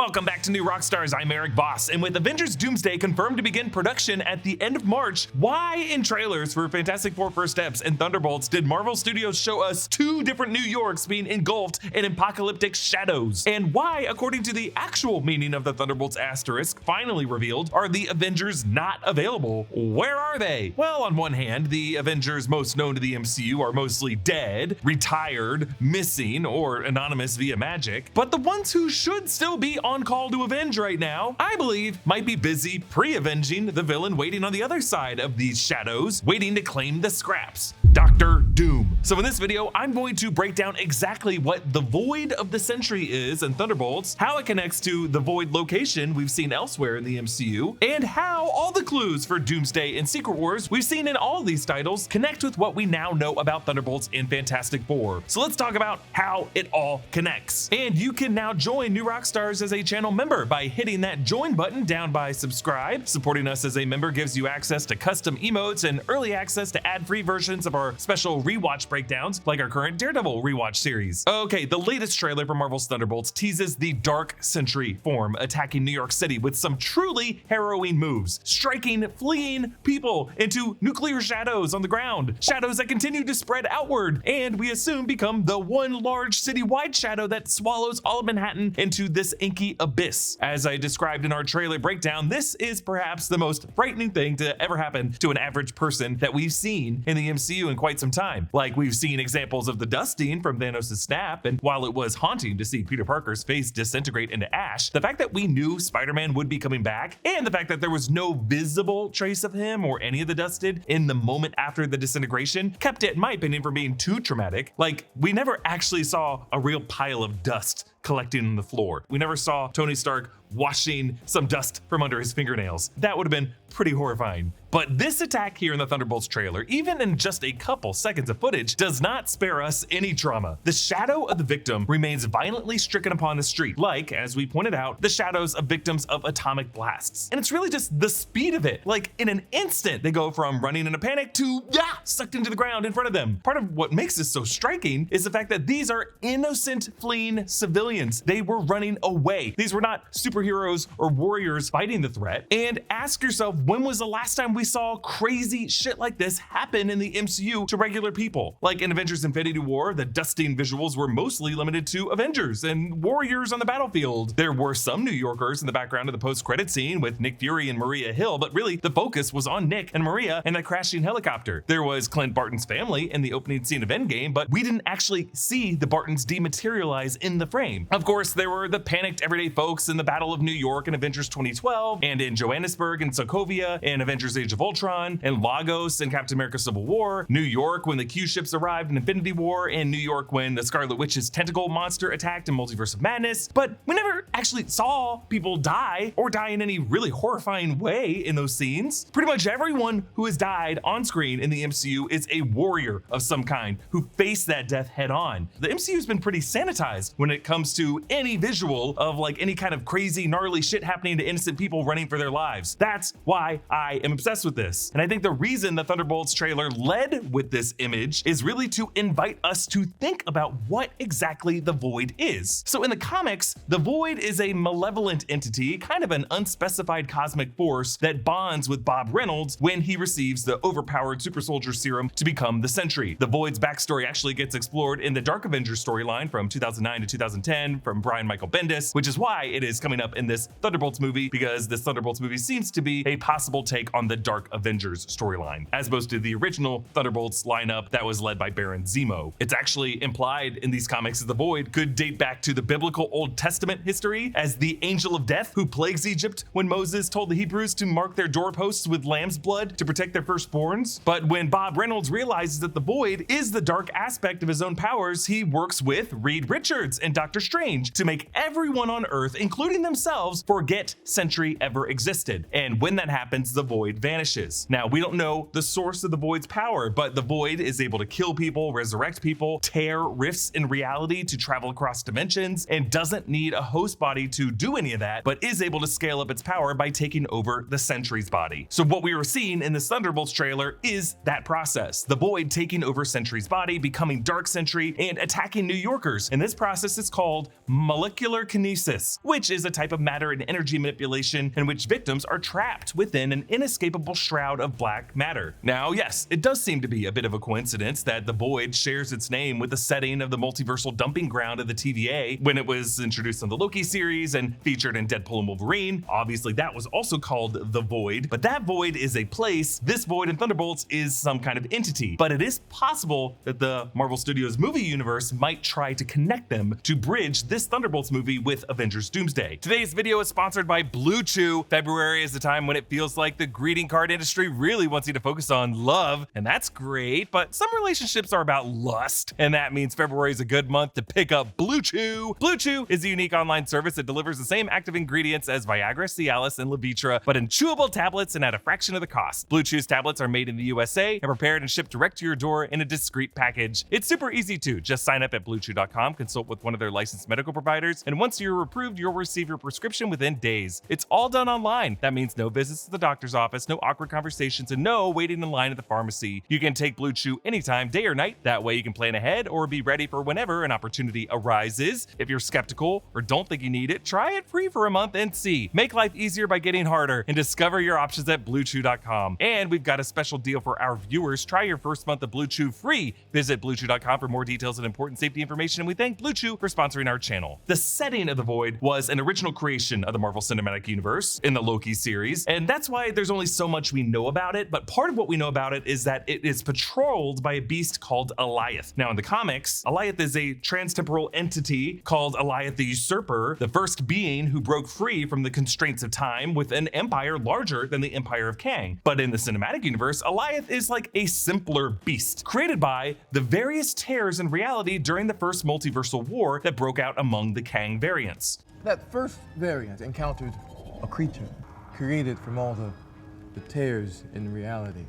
Welcome back to New Rockstars. I'm Erik Voss, and with Avengers Doomsday confirmed to begin production at the end of March, why in trailers for Fantastic Four First Steps and Thunderbolts did Marvel Studios show us two different New Yorks being engulfed in apocalyptic shadows? And why, according to the actual meaning of the Thunderbolts asterisk finally revealed, are the Avengers not available? Where are they? Well, on one hand, the Avengers most known to the MCU are mostly dead, retired, missing, or anonymous via magic, but the ones who should still be on call to avenge right now, I believe, might be busy pre-avenging the villain waiting on the other side of these shadows, waiting to claim the scraps. Dr. Doom. So in this video, I'm going to break down exactly what the Void of the Century is in Thunderbolts, how it connects to the Void location we've seen elsewhere in the MCU, and how all the clues for Doomsday and Secret Wars we've seen in all these titles connect with what we now know about Thunderbolts and Fantastic Four. So let's talk about how it all connects. And you can now join New Rockstars as a channel member by hitting that join button down by subscribe. Supporting us as a member gives you access to custom emotes and early access to ad-free versions of our special rewatch breakdowns, like our current Daredevil rewatch series. Okay, the latest trailer for Marvel's Thunderbolts teases the Dark Century form attacking New York City with some truly harrowing moves, striking fleeing people into nuclear shadows on the ground, shadows that continue to spread outward, and we assume become the one large citywide shadow that swallows all of Manhattan into this inky abyss. As I described in our trailer breakdown, this is perhaps the most frightening thing to ever happen to an average person that we've seen in the MCU in quite some time. Like, we've seen examples of the dusting from Thanos' snap, and while it was haunting to see Peter Parker's face disintegrate into ash, the fact that we knew Spider-Man would be coming back, and the fact that there was no visible trace of him or any of the dusted in the moment after the disintegration kept it, in my opinion, from being too traumatic. Like, we never actually saw a real pile of dust collecting on the floor. We never saw Tony Stark washing some dust from under his fingernails. That would have been pretty horrifying. But this attack here in the Thunderbolts trailer, even in just a couple seconds of footage, does not spare us any trauma. The shadow of the victim remains violently stricken upon the street, like, as we pointed out, the shadows of victims of atomic blasts. And it's really just the speed of it. Like, in an instant, they go from running in a panic to sucked into the ground in front of them. Part of what makes this so striking is the fact that these are innocent fleeing civilians. They were running away. These were not superheroes or warriors fighting the threat. And ask yourself, when was the last time we saw crazy shit like this happen in the MCU to regular people? Like in Avengers Infinity War, the dusting visuals were mostly limited to Avengers and warriors on the battlefield. There were some New Yorkers in the background of the post-credit scene with Nick Fury and Maria Hill, but really the focus was on Nick and Maria and that crashing helicopter. There was Clint Barton's family in the opening scene of Endgame, but we didn't actually see the Bartons dematerialize in the frame. Of course, there were the panicked everyday folks in the Battle of New York in Avengers 2012, and in Johannesburg and Sokovia in Avengers Age of Ultron, and Lagos in Captain America Civil War, New York when the Q ships arrived in Infinity War, and New York when the Scarlet Witch's tentacle monster attacked in Multiverse of Madness. But we never actually saw people die or die in any really horrifying way in those scenes. Pretty much everyone who has died on screen in the MCU is a warrior of some kind who faced that death head on. The MCU's been pretty sanitized when it comes to any visual of like any kind of crazy gnarly shit happening to innocent people running for their lives. That's why I am obsessed with this. And I think the reason the Thunderbolts trailer led with this image is really to invite us to think about what exactly the Void is. So in the comics, the Void is a malevolent entity, kind of an unspecified cosmic force that bonds with Bob Reynolds when he receives the overpowered super soldier serum to become the Sentry. The Void's backstory actually gets explored in the Dark Avengers storyline from 2009 to 2010 from Brian Michael Bendis, which is why it is coming up in this Thunderbolts movie, because this Thunderbolts movie seems to be a possible take on the Dark Avengers storyline, as opposed to the original Thunderbolts lineup that was led by Baron Zemo. It's actually implied in these comics that the Void could date back to the biblical Old Testament history as the angel of death who plagues Egypt when Moses told the Hebrews to mark their doorposts with lamb's blood to protect their firstborns. But when Bob Reynolds realizes that the Void is the dark aspect of his own powers, he works with Reed Richards and Doctor Strange to make everyone on Earth, including themselves, forget Sentry ever existed. And when that happens, the Void vanishes. Now, we don't know the source of the Void's power, but the Void is able to kill people, resurrect people, tear rifts in reality to travel across dimensions, and doesn't need a host body to do any of that, but is able to scale up its power by taking over the Sentry's body. So what we were seeing in this Thunderbolts trailer is that process. The Void taking over Sentry's body, becoming Dark Sentry, and attacking New Yorkers. And this process is called called molecular kinesis, which is a type of matter and energy manipulation in which victims are trapped within an inescapable shroud of black matter. Now, yes, it does seem to be a bit of a coincidence that the Void shares its name with the setting of the multiversal dumping ground of the TVA when it was introduced in the Loki series and featured in Deadpool and Wolverine. Obviously, that was also called the Void, but that Void is a place. This Void in Thunderbolts is some kind of entity, but it is possible that the Marvel Studios movie universe might try to connect them to bridge this Thunderbolts movie with Avengers Doomsday. Today's video is sponsored by Blue Chew. February is the time when it feels like the greeting card industry really wants you to focus on love, and that's great, but some relationships are about lust, and that means February is a good month to pick up Blue Chew. Blue Chew is a unique online service that delivers the same active ingredients as Viagra, Cialis, and Levitra, but in chewable tablets and at a fraction of the cost. Blue Chew's tablets are made in the USA and prepared and shipped direct to your door in a discreet package. It's super easy too. Just sign up at bluechew.com, consult with one of their licensed medical providers, and once you're approved, you'll receive your prescription within days. It's all done online. That means no visits to the doctor's office, no awkward conversations, and no waiting in line at the pharmacy. You can take Blue Chew anytime, day or night. That way you can plan ahead or be ready for whenever an opportunity arises. If you're skeptical or don't think you need it, try it free for a month and see. Make life easier by getting harder and discover your options at bluechew.com. And we've got a special deal for our viewers. Try your first month of Blue Chew free. Visit bluechew.com for more details and important safety information. And we thank Blue Chew for sponsoring our channel. The setting of the Void was an original creation of the Marvel Cinematic Universe in the Loki series, and that's why there's only so much we know about it. But part of what we know about it is that it is patrolled by a beast called Alioth. Now in the comics, Alioth is a transtemporal entity called Alioth the Usurper, the first being who broke free from the constraints of time with an empire larger than the Empire of Kang. But in the cinematic universe, Alioth is like a simpler beast, created by the various tears in reality during the first multiversal war that broke out among the Kang variants. That first variant encountered a creature created from all the tears in reality,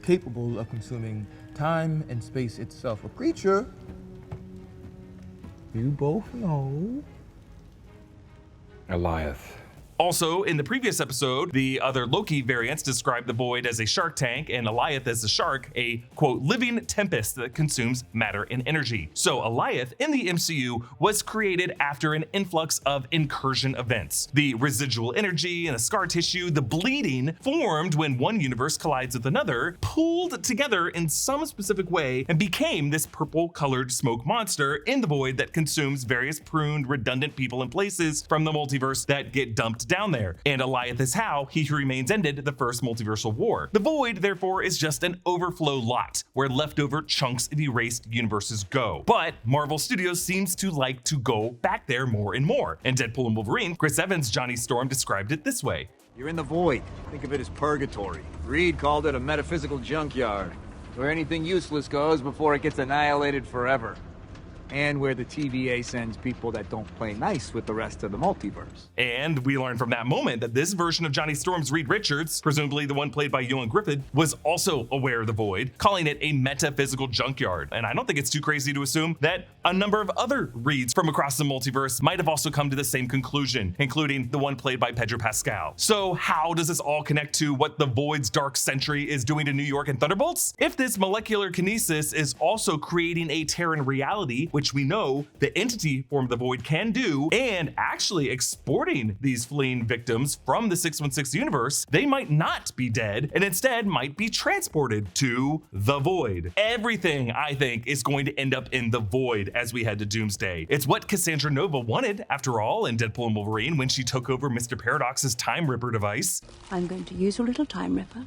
capable of consuming time and space itself. A creature you both know. Alioth. Also, in the previous episode, the other Loki variants described the Void as a shark tank and Alioth as a shark, a quote, living tempest that consumes matter and energy. So Alioth in the MCU was created after an influx of incursion events. The residual energy and the scar tissue, the bleeding formed when one universe collides with another, pooled together in some specific way and became this purple colored smoke monster in the Void that consumes various pruned, redundant people and places from the multiverse that get dumped down there. And Alioth is how He Who Remains ended the first multiversal war. The Void, therefore, is just an overflow lot where leftover chunks of erased universes go. But Marvel Studios seems to like to go back there more and more. In Deadpool and Wolverine, Chris Evans' Johnny Storm described it this way. You're in the Void. Think of it as purgatory. Reed called it a metaphysical junkyard, where anything useless goes before it gets annihilated forever. And where the TVA sends people that don't play nice with the rest of the multiverse. And we learned from that moment that this version of Johnny Storm's Reed Richards, presumably the one played by Ewan Griffith, was also aware of the Void, calling it a metaphysical junkyard. And I don't think it's too crazy to assume that a number of other Reeds from across the multiverse might have also come to the same conclusion, including the one played by Pedro Pascal. So how does this all connect to what the Void's Dark Sentry is doing to New York and Thunderbolts? If this molecular kinesis is also creating a tear in reality, which we know the entity form of the Void can do, and actually exporting these fleeing victims from the 616 universe, they might not be dead and instead might be transported to the Void. Everything, I think, is going to end up in the Void as we head to Doomsday. It's what Cassandra Nova wanted, after all, in Deadpool and Wolverine when she took over Mr. Paradox's Time Ripper device. I'm going to use your little Time Ripper,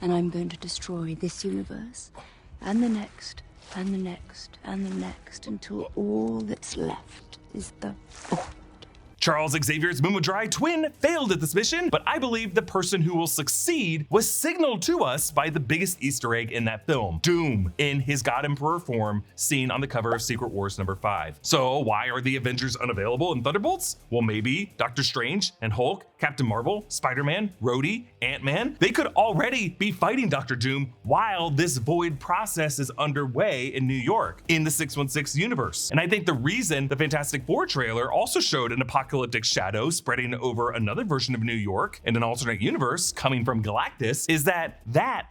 and I'm going to destroy this universe, and the next, and the next, and the next, until all that's left is the Void. Charles Xavier's Mumudrai twin failed at this mission, but I believe the person who will succeed was signaled to us by the biggest Easter egg in that film, Doom, in his God Emperor form, seen on the cover of Secret Wars #5. So why are the Avengers unavailable in Thunderbolts? Well, maybe Doctor Strange and Hulk Captain Marvel, Spider-Man, Rhodey, Ant-Man, they could already be fighting Dr. Doom while this void process is underway in New York in the 616 universe. And I think the reason the Fantastic Four trailer also showed an apocalyptic shadow spreading over another version of New York in an alternate universe coming from Galactus is that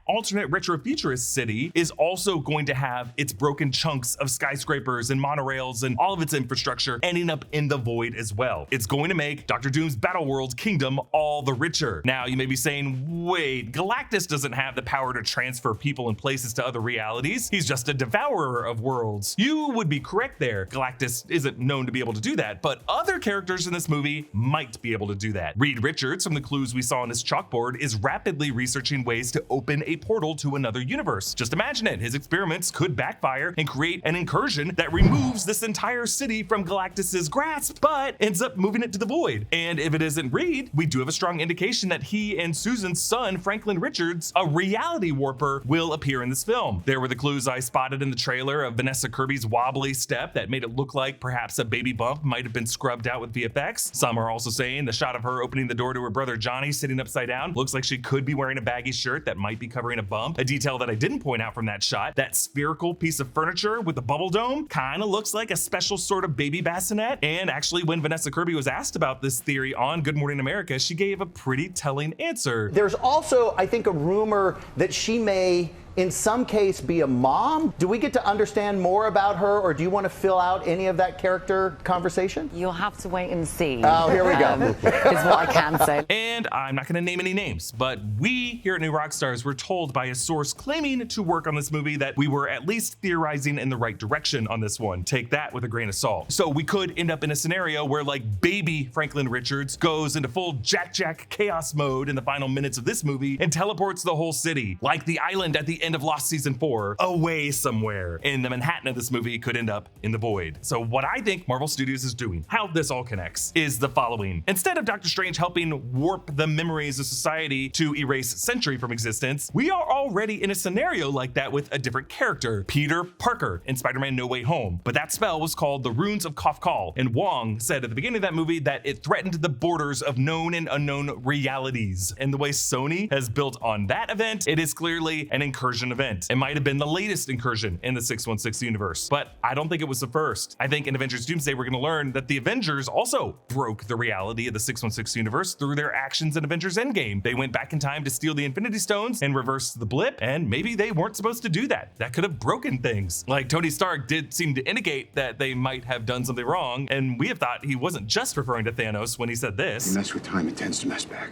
alternate retrofuturist city is also going to have its broken chunks of skyscrapers and monorails and all of its infrastructure ending up in the void as well. It's going to make Dr. Doom's Battleworld kingdom all the richer. Now you may be saying, wait, Galactus doesn't have the power to transfer people and places to other realities. He's just a devourer of worlds. You would be correct there. Galactus isn't known to be able to do that, but other characters in this movie might be able to do that. Reed Richards, from the clues we saw on his chalkboard, is rapidly researching ways to open a portal to another universe. Just imagine it. His experiments could backfire and create an incursion that removes this entire city from Galactus's grasp, but ends up moving it to the void. And if it isn't Reed, we do have a strong indication that he and Susan's son, Franklin Richards, a reality warper, will appear in this film. There were the clues I spotted in the trailer of Vanessa Kirby's wobbly step that made it look like perhaps a baby bump might have been scrubbed out with VFX. Some are also saying the shot of her opening the door to her brother Johnny sitting upside down looks like she could be wearing a baggy shirt that might be covering a bump. A detail that I didn't point out from that shot, that spherical piece of furniture with the bubble dome kind of looks like a special sort of baby bassinet. And actually, when Vanessa Kirby was asked about this theory on Good Morning America, she gave a pretty telling answer. There's also, I think, a rumor that she may in some case be a mom. Do we get to understand more about her, or do you want to fill out any of that character conversation? You'll have to wait and see. Oh, here we go. Is what I can say. And I'm not going to name any names, but we here at New Rockstars were told by a source claiming to work on this movie that we were at least theorizing in the right direction on this one. Take that with a grain of salt. So we could end up in a scenario where like baby Franklin Richards goes into full Jack chaos mode in the final minutes of this movie and teleports the whole city, like the island at the end of Lost Season 4, away somewhere. And the Manhattan of this movie could end up in the void. So what I think Marvel Studios is doing, how this all connects, is the following. Instead of Doctor Strange helping warp the memories of society to erase Sentry from existence, we are already in a scenario like that with a different character, Peter Parker in Spider-Man No Way Home. But that spell was called the Runes of Kafkal, and Wong said at the beginning of that movie that it threatened the borders of known and unknown realities. And the way Sony has built on that event, it is clearly an incursion event. It might have been the latest incursion in the 616 universe, but I don't think it was the first. I think in Avengers Doomsday, we're going to learn that the Avengers also broke the reality of the 616 universe through their actions in Avengers Endgame. They went back in time to steal the Infinity Stones and reverse the blip, and maybe they weren't supposed to do that. That could have broken things. Like Tony Stark did seem to indicate that they might have done something wrong, and we have thought he wasn't just referring to Thanos when he said this. You mess with time, it tends to mess back.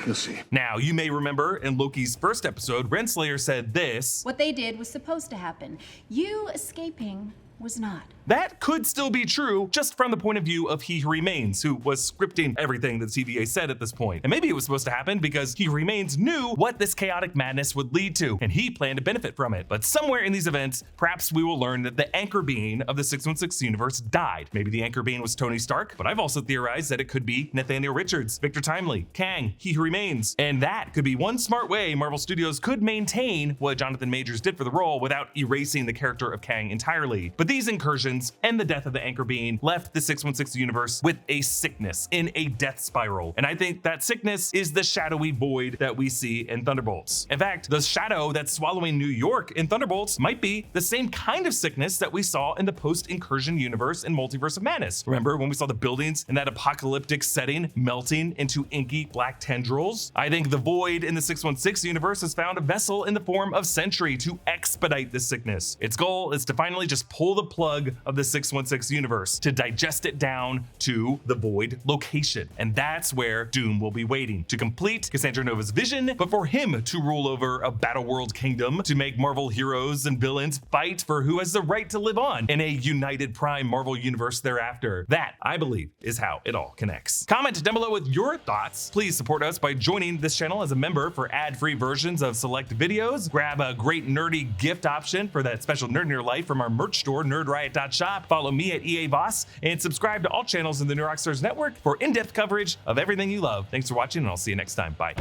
You'll see. Now, you may remember in Loki's first episode, Renslayer said this: "What they did was supposed to happen. You escaping was not." That could still be true, just from the point of view of He Who Remains, who was scripting everything that TVA said at this point. And maybe it was supposed to happen because He Who Remains knew what this chaotic madness would lead to, and he planned to benefit from it. But somewhere in these events, perhaps we will learn that the anchor being of the 616 universe died. Maybe the anchor being was Tony Stark, but I've also theorized that it could be Nathaniel Richards, Victor Timely, Kang, He Who Remains. And that could be one smart way Marvel Studios could maintain what Jonathan Majors did for the role without erasing the character of Kang entirely. But these incursions and the death of the anchor being left the 616 universe with a sickness, in a death spiral. And I think that sickness is the shadowy void that we see in Thunderbolts. In fact, the shadow that's swallowing New York in Thunderbolts might be the same kind of sickness that we saw in the post-incursion universe in Multiverse of Madness. Remember when we saw the buildings in that apocalyptic setting melting into inky black tendrils? I think the void in the 616 universe has found a vessel in the form of Sentry to expedite this sickness. Its goal is to finally just pull the plug of the 616 universe, to digest it down to the void location. And that's where Doom will be waiting, to complete Cassandra Nova's vision, but for him to rule over a Battleworld kingdom, to make Marvel heroes and villains fight for who has the right to live on in a united Prime Marvel universe thereafter. That, I believe, is how it all connects. Comment down below with your thoughts. Please support us by joining this channel as a member for ad-free versions of select videos. Grab a great nerdy gift option for that special nerd in your life from our merch store, nerdriot.shop. Follow me at Erik Voss and subscribe to all channels in the New Rockstars network for in-depth coverage of everything you love. Thanks for watching, and I'll see you next time. Bye.